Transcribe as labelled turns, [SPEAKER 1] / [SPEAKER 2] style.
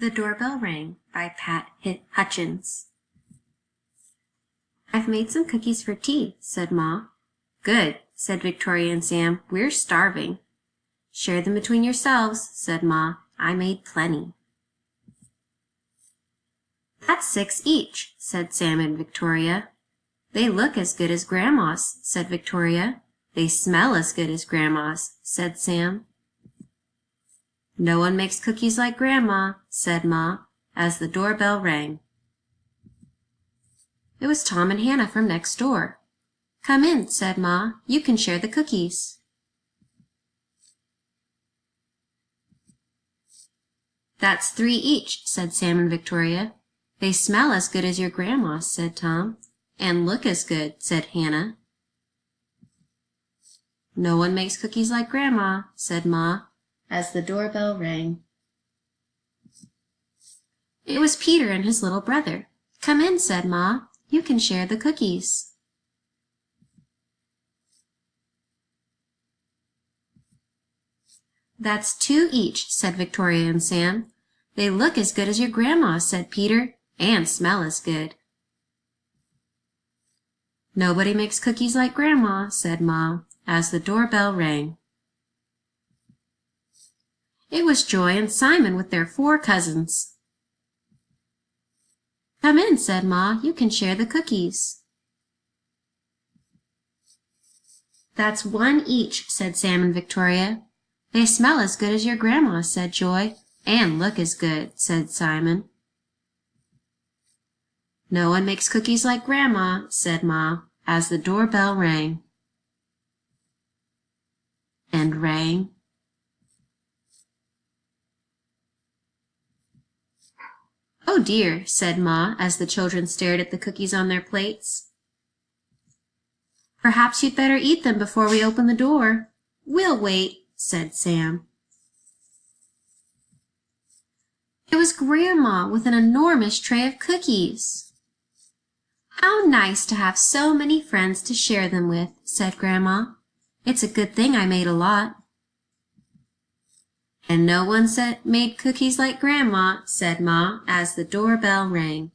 [SPEAKER 1] The Doorbell Rang by Pat Hutchins. I've made some cookies for tea, said Ma. Good, said Victoria and Sam. We're starving. Share them between yourselves, said Ma. I made plenty. That's 6 each, said Sam and Victoria. They look as good as Grandma's, said Victoria. They smell as good as Grandma's, said Sam. No one makes cookies like Grandma, said Ma, as the doorbell rang. It was Tom and Hannah from next door. Come in, said Ma. You can share the cookies. That's 3 each, said Sam and Victoria. They smell as good as your Grandma's, said Tom. And look as good, said Hannah. No one makes cookies like Grandma, said Ma, as the doorbell rang. It was Peter and his little brother. Come in, said Ma. You can share the cookies. That's 2 each, said Victoria and Sam. They look as good as your Grandma's, said Peter, and smell as good. Nobody makes cookies like Grandma, said Ma, as the doorbell rang. It was Joy and Simon with their 4 cousins. Come in, said Ma. You can share the cookies. That's 1 each, said Sam and Victoria. They smell as good as your Grandma, said Joy, and look as good, said Simon. No one makes cookies like Grandma, said Ma, as the doorbell rang. And rang. Oh dear, said Ma, as the children stared at the cookies on their plates. Perhaps you'd better eat them before we open the door. We'll wait, said Sam. It was Grandma with an enormous tray of cookies. How nice to have so many friends to share them with, said Grandma. It's a good thing I made a lot. And no one made cookies like Grandma, said Ma, as the doorbell rang.